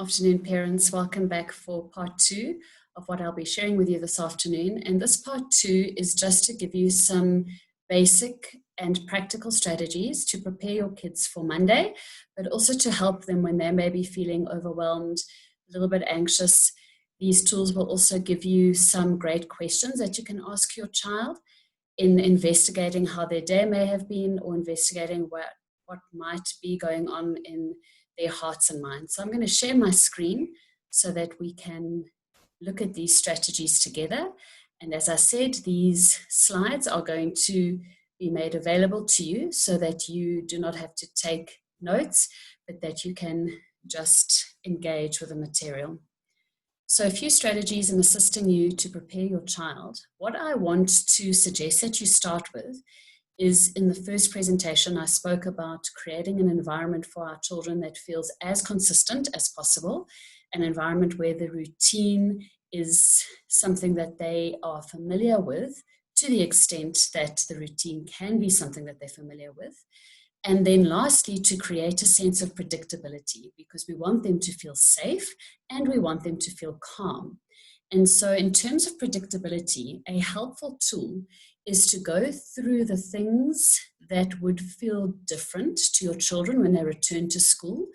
Afternoon, parents. Welcome back for part 2 of what I'll be sharing with you this afternoon. And this part 2 is just to give you some basic and practical strategies to prepare your kids for Monday, but also to help them when they may be feeling overwhelmed, a little bit anxious. These tools will also give you some great questions that you can ask your child in investigating how their day may have been, or investigating what might be going on in their hearts and minds. So I'm going to share my screen so that we can look at these strategies together. And as I said, these slides are going to be made available to you so that you do not have to take notes, but that you can just engage with the material. So a few strategies in assisting you to prepare your child. What I want to suggest that you start with is, in the first presentation, I spoke about creating an environment for our children that feels as consistent as possible, an environment where the routine is something that they are familiar with, to the extent that the routine can be something that they're familiar with. And then lastly, to create a sense of predictability, because we want them to feel safe and we want them to feel calm. And so in terms of predictability, a helpful tool is to go through the things that would feel different to your children when they return to school,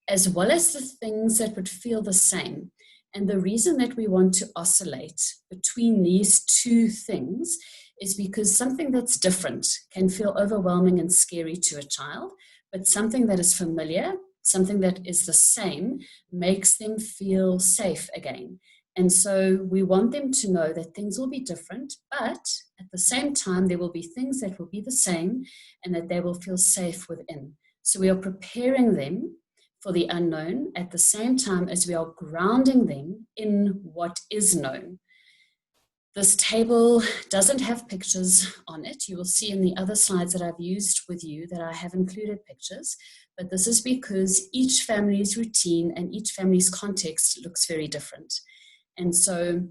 as well as the things that would feel the same. And the reason that we want to oscillate between these two things is because something that's different can feel overwhelming and scary to a child, but something that is familiar, something that is the same, makes them feel safe again. And so we want them to know that things will be different, but at the same time, there will be things that will be the same and that they will feel safe within. So we are preparing them for the unknown at the same time as we are grounding them in what is known. This table doesn't have pictures on it. You will see in the other slides that I've used with you that I have included pictures, but this is because each family's routine and each family's context looks very different. And so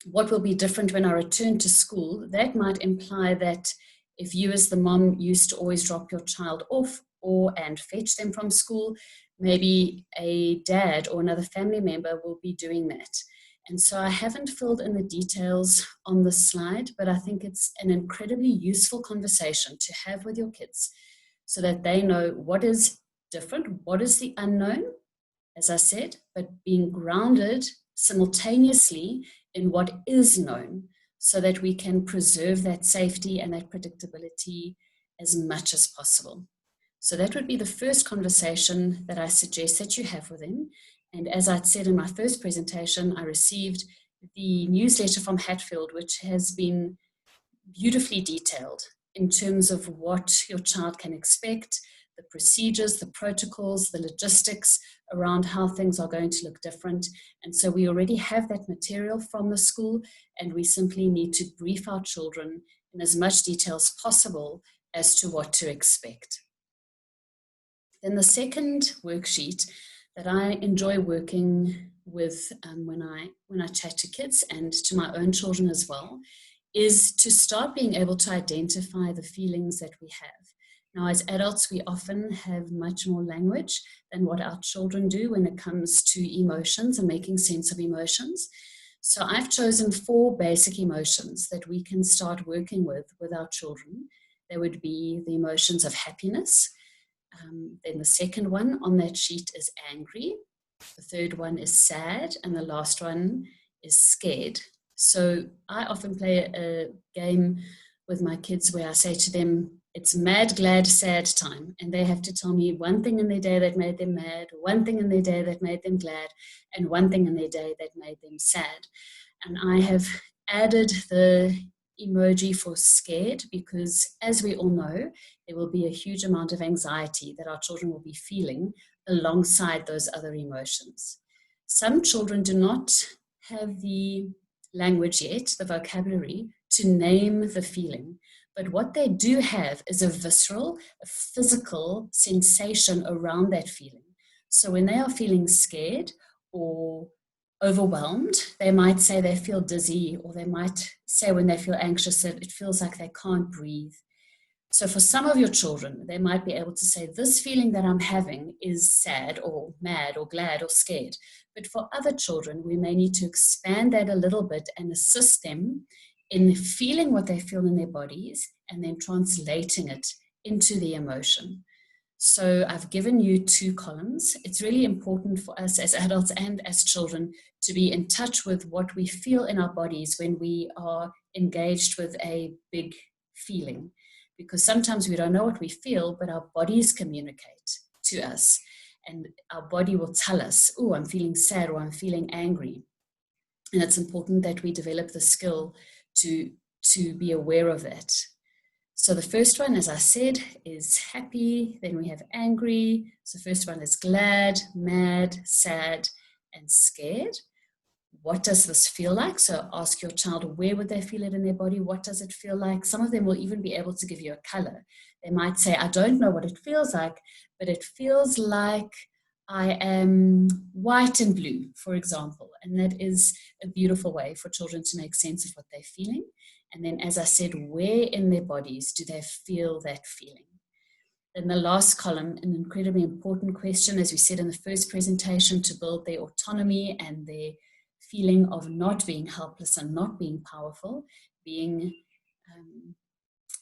what will be different when I return to school, that might imply that if you as the mom used to always drop your child off and fetch them from school, maybe a dad or another family member will be doing that. And so I haven't filled in the details on this slide, but I think it's an incredibly useful conversation to have with your kids so that they know what is different, what is the unknown, as I said, but being grounded simultaneously in what is known so that we can preserve that safety and that predictability as much as possible. So that would be the first conversation that I suggest that you have with them. And as I said in my first presentation, I received the newsletter from Hatfield, which has been beautifully detailed in terms of what your child can expect, the procedures, the protocols, the logistics around how things are going to look different. And so we already have that material from the school, and we simply need to brief our children in as much detail as possible as to what to expect. Then the second worksheet that I enjoy working with when I chat to kids and to my own children as well is to start being able to identify the feelings that we have. Now, as adults, we often have much more language than what our children do when it comes to emotions and making sense of emotions. So I've chosen 4 basic emotions that we can start working with our children. There would be the emotions of happiness. Then the second one on that sheet is angry. The third one is sad. And the last one is scared. So I often play a game with my kids where I say to them, it's mad, glad, sad time. And they have to tell me one thing in their day that made them mad, one thing in their day that made them glad, and one thing in their day that made them sad. And I have added the emoji for scared because, as we all know, there will be a huge amount of anxiety that our children will be feeling alongside those other emotions. Some children do not have the language yet, the vocabulary, to name the feeling. But what they do have is a visceral, a physical sensation around that feeling. So when they are feeling scared or overwhelmed, they might say they feel dizzy, or they might say when they feel anxious that it feels like they can't breathe. So for some of your children, they might be able to say, this feeling that I'm having is sad or mad or glad or scared. But for other children, we may need to expand that a little bit and assist them in feeling what they feel in their bodies and then translating it into the emotion. So I've given you 2 columns. It's really important for us as adults and as children to be in touch with what we feel in our bodies when we are engaged with a big feeling. Because sometimes we don't know what we feel, but our bodies communicate to us. And our body will tell us, oh, I'm feeling sad or I'm feeling angry. And it's important that we develop the skill to be aware of that. So the first one, as I said, is happy. Then we have angry. So the first one is glad, mad, sad, and scared. What does this feel like? So ask your child, where would they feel it in their body? What does it feel like? Some of them will even be able to give you a color. They might say, I don't know what it feels like, but it feels like I am white and blue, for example. And that is a beautiful way for children to make sense of what they're feeling. And then, as I said, where in their bodies do they feel that feeling? Then the last column, an incredibly important question, as we said in the first presentation, to build their autonomy and their feeling of not being helpless and not being powerful, being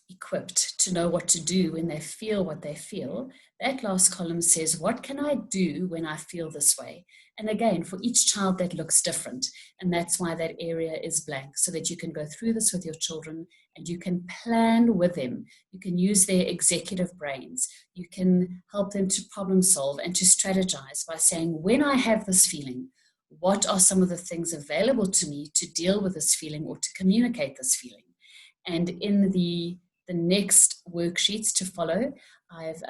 equipped to know what to do when they feel what they feel. That last column says, what can I do when I feel this way? And again, for each child that looks different. And that's why that area is blank, so that you can go through this with your children and you can plan with them. You can use their executive brains. You can help them to problem solve and to strategize by saying, when I have this feeling, what are some of the things available to me to deal with this feeling or to communicate this feeling? And in the next worksheets to follow, I've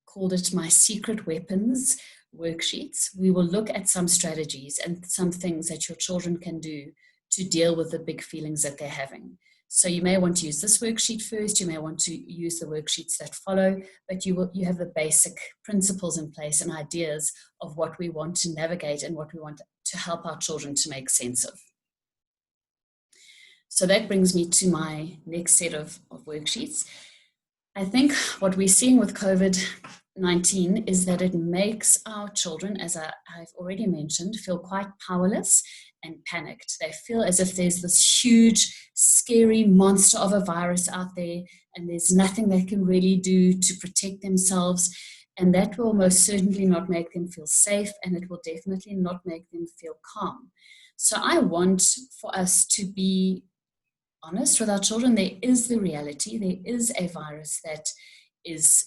called it my secret weapons worksheets. We will look at some strategies and some things that your children can do to deal with the big feelings that they're having. So you may want to use this worksheet first, you may want to use the worksheets that follow, but you have the basic principles in place and ideas of what we want to navigate and what we want to help our children to make sense of. So that brings me to my next set of worksheets. I think what we're seeing with COVID-19 is that it makes our children, as I've already mentioned, feel quite powerless and panicked. They feel as if there's this huge, scary monster of a virus out there, and there's nothing they can really do to protect themselves. And that will most certainly not make them feel safe, and it will definitely not make them feel calm. So I want for us to be honest with our children. There is the reality. There is a virus that is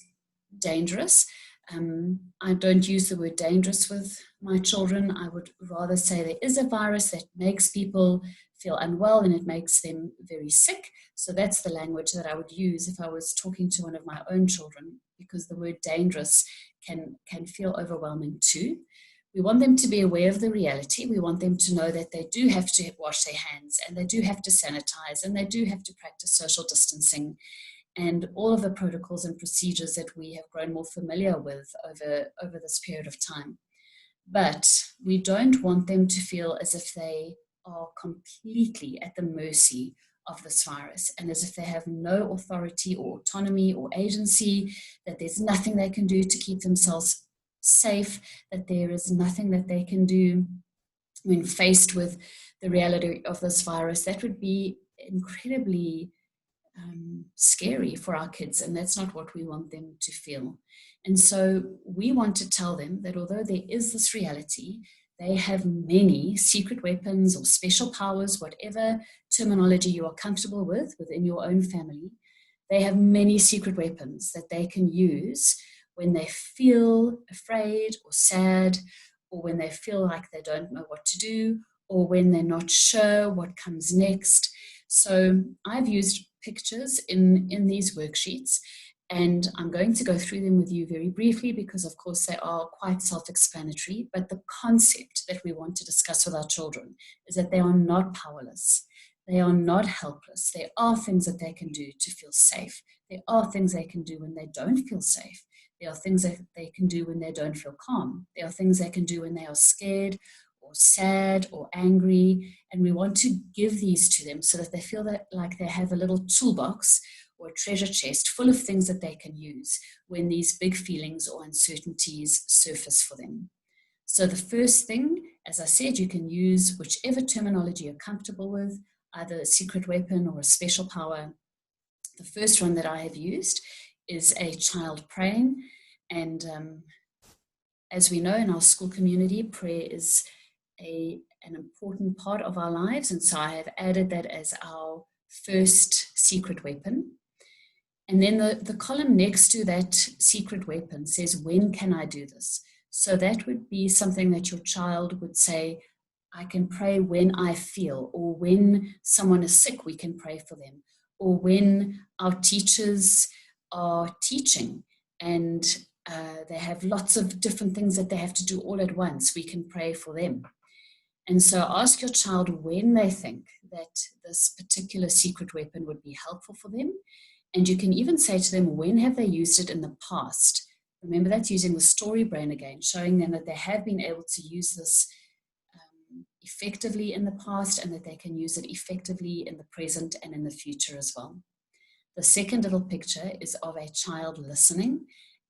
dangerous. I don't use the word dangerous with my children. I would rather say there is a virus that makes people feel unwell and it makes them very sick. So that's the language that I would use if I was talking to one of my own children, because the word dangerous can feel overwhelming too. We want them to be aware of the reality. We want them to know that they do have to wash their hands and they do have to sanitize and they do have to practice social distancing and all of the protocols and procedures that we have grown more familiar with over this period of time. But we don't want them to feel as if they are completely at the mercy of this virus and as if they have no authority or autonomy or agency, that there's nothing they can do to keep themselves safe, that there is nothing that they can do when faced with the reality of this virus. That would be incredibly scary for our kids, and that's not what we want them to feel. And so we want to tell them that although there is this reality, they have many secret weapons or special powers, whatever terminology you are comfortable with within your own family. They have many secret weapons that they can use when they feel afraid or sad, or when they feel like they don't know what to do, or when they're not sure what comes next. So I've used pictures in these worksheets, and I'm going to go through them with you very briefly because, of course, they are quite self-explanatory. But the concept that we want to discuss with our children is that they are not powerless. They are not helpless. There are things that they can do to feel safe. There are things they can do when they don't feel safe. There are things that they can do when they don't feel calm. There are things they can do when they are scared or sad or angry. And we want to give these to them so that they feel that like they have a little toolbox or a treasure chest full of things that they can use when these big feelings or uncertainties surface for them. So the first thing, as I said, you can use whichever terminology you're comfortable with, either a secret weapon or a special power. The first one that I have used is a child praying. And as we know in our school community, prayer is an important part of our lives. And so I have added that as our first secret weapon. And then the column next to that secret weapon says, when can I do this? So that would be something that your child would say, I can pray when I feel, or when someone is sick, we can pray for them, or when our teachers are teaching and they have lots of different things that they have to do all at once, we can pray for them. And so ask your child when they think that this particular secret weapon would be helpful for them. And you can even say to them, when have they used it in the past? Remember, that's using the story brain again, showing them that they have been able to use this effectively in the past and that they can use it effectively in the present and in the future as well. The second little picture is of a child listening.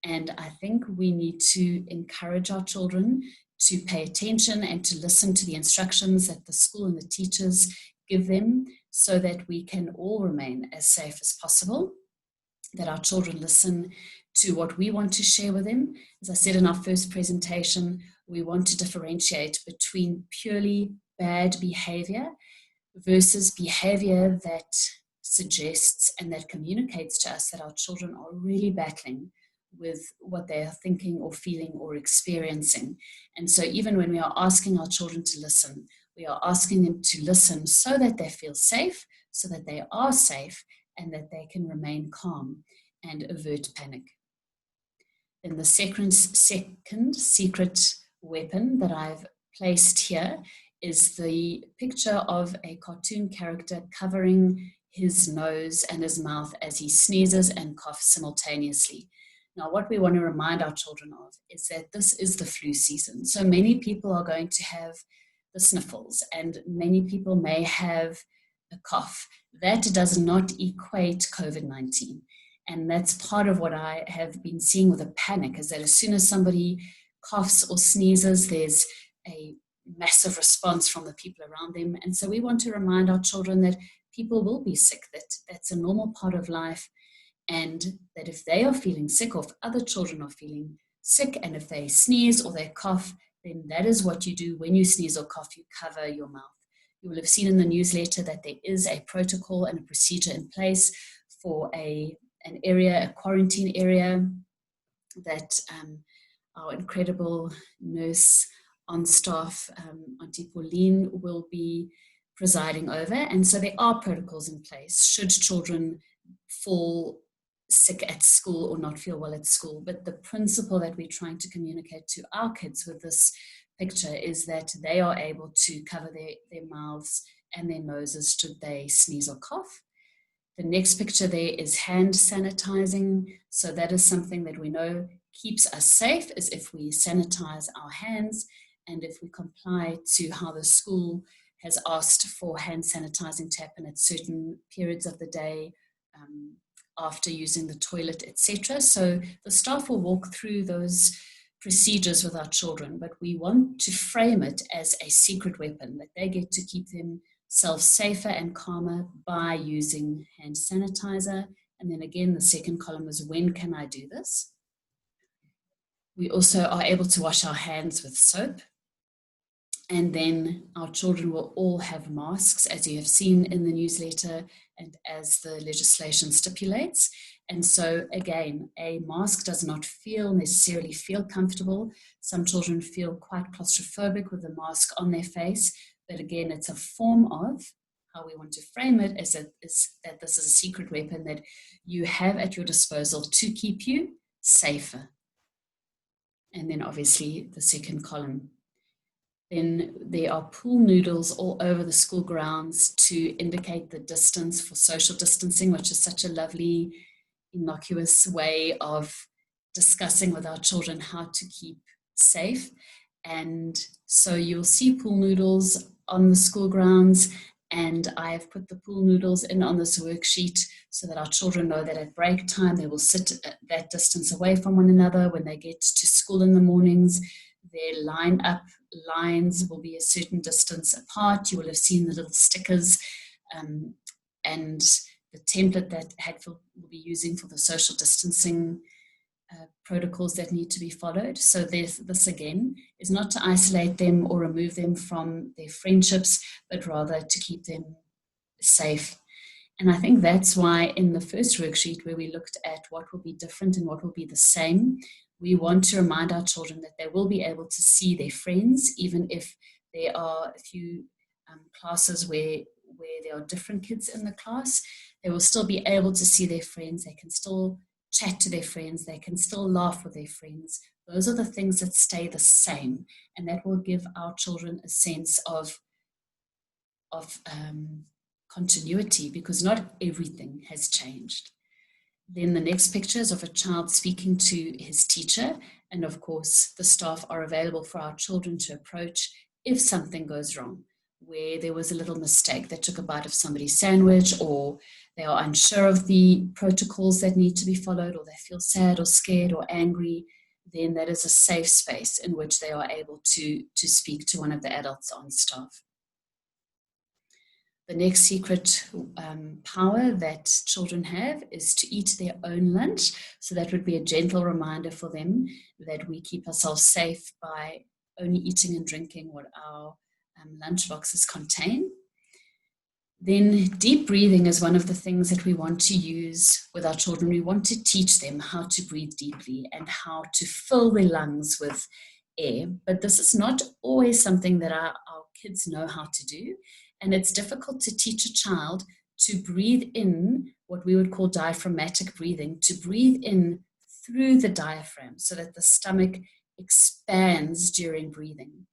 And I think we need to encourage our children to pay attention and to listen to the instructions that the school and the teachers give them so that we can all remain as safe as possible, that our children listen to what we want to share with them. As I said in our first presentation, we want to differentiate between purely bad behavior versus behavior that suggests and that communicates to us that our children are really battling with what they are thinking or feeling or experiencing. And so even when we are asking our children to listen, we are asking them to listen so that they feel safe, so that they are safe, and that they can remain calm and avert panic. Then the second secret weapon that I've placed here is the picture of a cartoon character covering his nose and his mouth as he sneezes and coughs simultaneously. Now, what we want to remind our children of is that this is the flu season. So many people are going to have the sniffles, and many people may have a cough. That does not equate COVID-19. And that's part of what I have been seeing with a panic, is that as soon as somebody coughs or sneezes, there's a massive response from the people around them. And so we want to remind our children that people will be sick, that that's a normal part of life, and that if they are feeling sick, or if other children are feeling sick, and if they sneeze or they cough, then that is what you do. When you sneeze or cough, you cover your mouth. You will have seen in the newsletter that there is a protocol and a procedure in place for an area, a quarantine area, that our incredible nurse on staff, Auntie Pauline, will be presiding over. And so there are protocols in place should children fall sick at school or not feel well at school. But the principle that we're trying to communicate to our kids with this picture is that they are able to cover their mouths and their noses should they sneeze or cough. The next picture there is hand sanitizing. So that is something that we know keeps us safe, is if we sanitize our hands and if we comply to how the school has asked for hand sanitizing to happen at certain periods of the day, after using the toilet, etc. So the staff will walk through those procedures with our children, but we want to frame it as a secret weapon, that they get to keep themselves safer and calmer by using hand sanitizer. And then again, the second column is, when can I do this? We also are able to wash our hands with soap. And then our children will all have masks, as you have seen in the newsletter and as the legislation stipulates. And so again, a mask does not necessarily feel comfortable. Some children feel quite claustrophobic with the mask on their face. But again, it's a form of how we want to frame it, is that this is a secret weapon that you have at your disposal to keep you safer. And then obviously the second column. Then there are pool noodles all over the school grounds to indicate the distance for social distancing, which is such a lovely, innocuous way of discussing with our children how to keep safe. And so you'll see pool noodles on the school grounds, And I've put the pool noodles in on this worksheet so that our children know that at break time they will sit at that distance away from one another. When they get to school in the mornings, their line up lines will be a certain distance apart. You will have seen the little stickers and the template that Hadfield will be using for the social distancing protocols that need to be followed. So this again is not to isolate them or remove them from their friendships, but rather to keep them safe. And I think that's why in the first worksheet where we looked at what will be different and what will be the same, we want to remind our children that they will be able to see their friends, even if there are a few classes where there are different kids in the class. They will still be able to see their friends. They can still chat to their friends. They can still laugh with their friends. Those are the things that stay the same, and that will give our children a sense of continuity, because not everything has changed. Then the next picture is of a child speaking to his teacher, and of course the staff are available for our children to approach if something goes wrong, where there was a little mistake, they took a bite of somebody's sandwich, or they are unsure of the protocols that need to be followed, or they feel sad or scared or angry. Then that is a safe space in which they are able to speak to one of the adults on staff. The next secret power that children have is to eat their own lunch. So that would be a gentle reminder for them that we keep ourselves safe by only eating and drinking what our lunch boxes contain. Then deep breathing is one of the things that we want to use with our children. We want to teach them how to breathe deeply and how to fill their lungs with air. But this is not always something that our kids know how to do. And it's difficult to teach a child to breathe in what we would call diaphragmatic breathing, to breathe in through the diaphragm so that the stomach expands during breathing.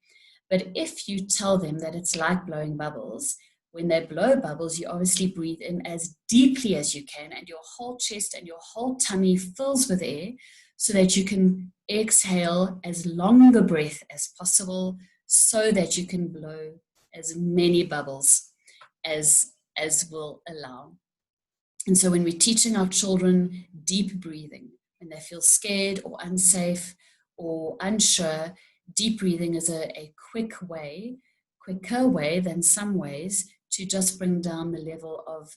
But if you tell them that it's like blowing bubbles, when they blow bubbles, you obviously breathe in as deeply as you can, and your whole chest and your whole tummy fills with air so that you can exhale as long a breath as possible so that you can blow as many bubbles as will allow. And so when we're teaching our children deep breathing, when they feel scared or unsafe or unsure, deep breathing is a quicker way than some ways to just bring down the level of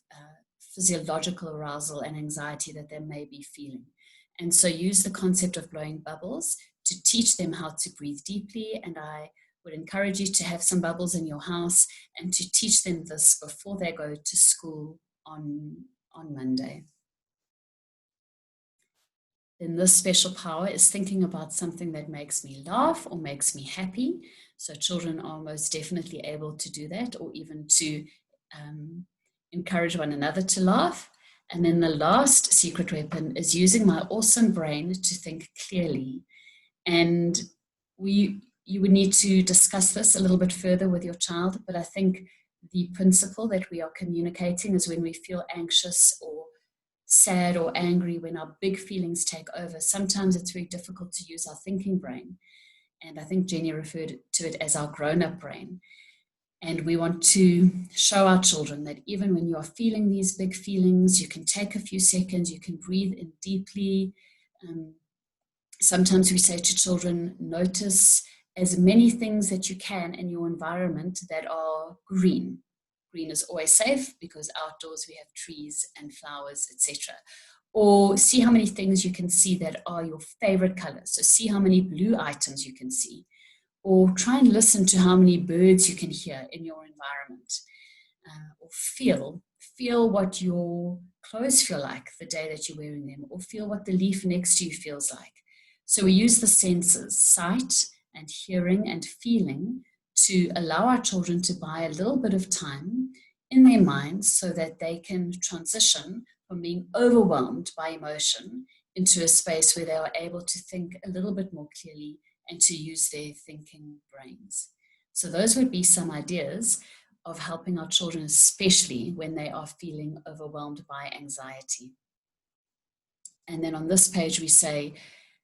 physiological arousal and anxiety that they may be feeling. And so use the concept of blowing bubbles to teach them how to breathe deeply. And I would encourage you to have some bubbles in your house and to teach them this before they go to school on Monday. Then this special power is thinking about something that makes me laugh or makes me happy. So children are most definitely able to do that, or even to encourage one another to laugh. And then the last secret weapon is using my awesome brain to think clearly. And you would need to discuss this a little bit further with your child, but I think the principle that we are communicating is when we feel anxious or sad or angry, when our big feelings take over, sometimes it's very difficult to use our thinking brain. And I think Jenny referred to it as our grown-up brain. And we want to show our children that even when you are feeling these big feelings, you can take a few seconds, you can breathe in deeply. Sometimes we say to children, notice as many things that you can in your environment that are green. Green is always safe because outdoors we have trees and flowers, etc. Or see how many things you can see that are your favorite colors. So see how many blue items you can see. Or try and listen to how many birds you can hear in your environment. Or feel what your clothes feel like the day that you're wearing them. Or feel what the leaf next to you feels like. So we use the senses, sight and hearing and feeling, to allow our children to buy a little bit of time in their minds so that they can transition from being overwhelmed by emotion into a space where they are able to think a little bit more clearly and to use their thinking brains. So those would be some ideas of helping our children, especially when they are feeling overwhelmed by anxiety. And then on this page we say,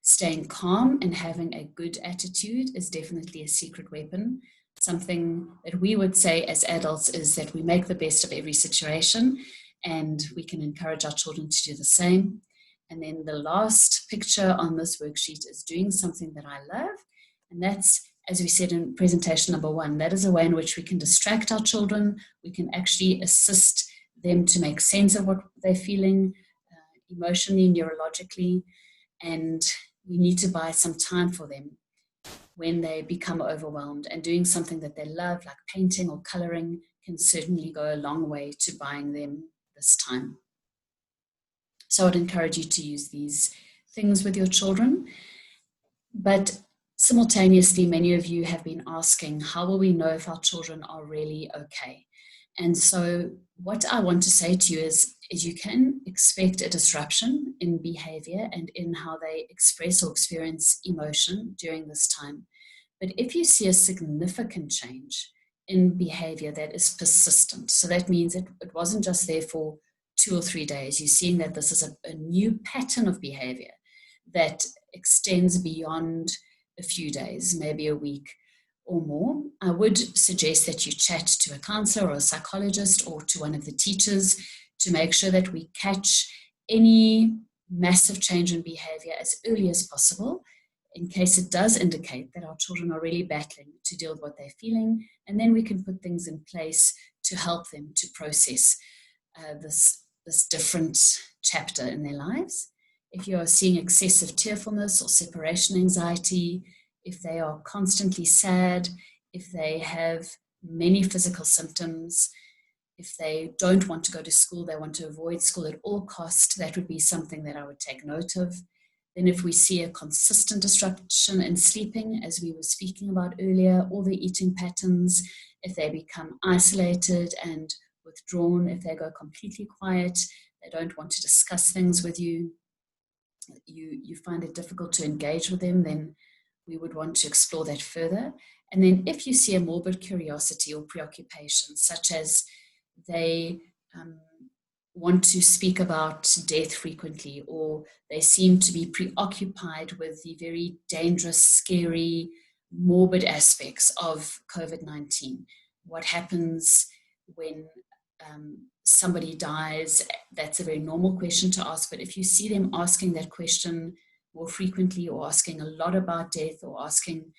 staying calm and having a good attitude is definitely a secret weapon. something that we would say as adults is that we make the best of every situation, and we can encourage our children to do the same. And then the last picture on this worksheet is doing something that I love. And that's, as we said in presentation number 1, that is a way in which we can distract our children. We can actually assist them to make sense of what they're feeling emotionally, neurologically, and we need to buy some time for them when they become overwhelmed. And doing something that they love, like painting or coloring, can certainly go a long way to buying them this time. So I'd encourage you to use these things with your children. But simultaneously, many of you have been asking, how will we know if our children are really okay? And so what I want to say to you is you can expect a disruption in behavior and in how they express or experience emotion during this time. But if you see a significant change in behavior that is persistent, so that means it wasn't just there for 2 or 3 days, you're seeing that this is a new pattern of behavior that extends beyond a few days, maybe a week or more, I would suggest that you chat to a counselor or a psychologist or to one of the teachers to make sure that we catch any massive change in behavior as early as possible, in case it does indicate that our children are really battling to deal with what they're feeling, and then we can put things in place to help them to process this different chapter in their lives. If you are seeing excessive tearfulness or separation anxiety, if they are constantly sad, if they have many physical symptoms, if they don't want to go to school, they want to avoid school at all costs, that would be something that I would take note of. Then if we see a consistent disruption in sleeping, as we were speaking about earlier, or the eating patterns, if they become isolated and withdrawn, if they go completely quiet, they don't want to discuss things with you, you find it difficult to engage with them, then we would want to explore that further. And then if you see a morbid curiosity or preoccupation, such as they want to speak about death frequently, or they seem to be preoccupied with the very dangerous, scary, morbid aspects of COVID-19. What happens when somebody dies? That's a very normal question to ask, but if you see them asking that question more frequently, or asking a lot about death, or asking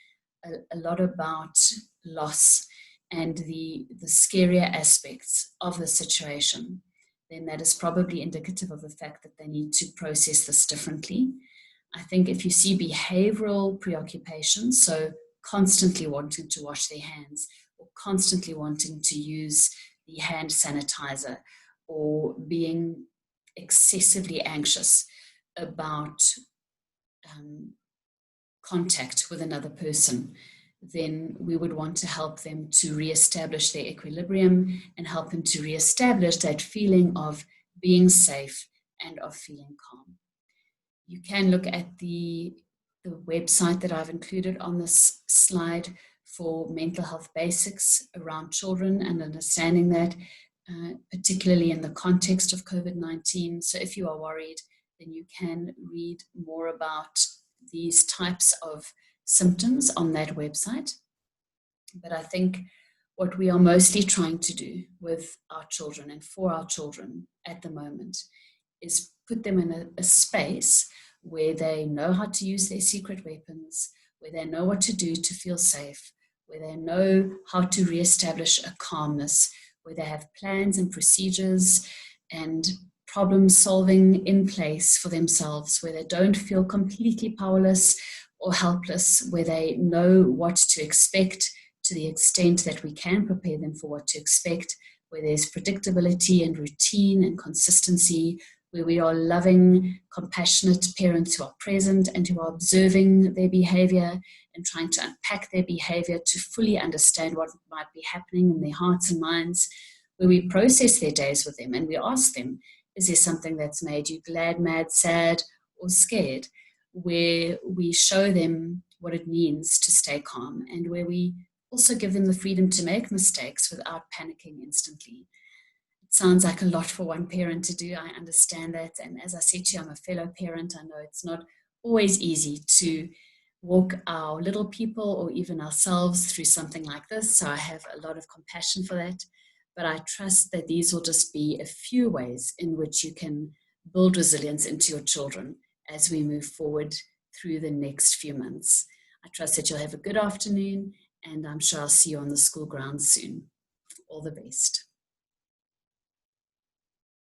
a lot about loss and the scarier aspects of the situation, then that is probably indicative of the fact that they need to process this differently. I think if you see behavioral preoccupations, so constantly wanting to wash their hands, or constantly wanting to use the hand sanitizer, or being excessively anxious about contact with another person, then we would want to help them to reestablish their equilibrium and help them to reestablish that feeling of being safe and of feeling calm. You can look at the website that I've included on this slide for mental health basics around children and understanding that, particularly in the context of COVID-19. So if you are worried, then you can read more about these types of symptoms on that website. But I think what we are mostly trying to do with our children and for our children at the moment is put them in a space where they know how to use their secret weapons, where they know what to do to feel safe, where they know how to reestablish a calmness, where they have plans and procedures and problem solving in place for themselves, where they don't feel completely powerless or helpless, where they know what to expect to the extent that we can prepare them for what to expect, where there's predictability and routine and consistency, where we are loving, compassionate parents who are present and who are observing their behavior and trying to unpack their behavior to fully understand what might be happening in their hearts and minds, where we process their days with them and we ask them, is there something that's made you glad, mad, sad, or scared? Where we show them what it means to stay calm, and where we also give them the freedom to make mistakes without panicking instantly. It sounds like a lot for one parent to do. I understand that. And as I said to you, I'm a fellow parent. I know it's not always easy to walk our little people or even ourselves through something like this. So I have a lot of compassion for that. But I trust that these will just be a few ways in which you can build resilience into your children as we move forward through the next few months. I trust that you'll have a good afternoon, and I'm sure I'll see you on the school grounds soon. All the best.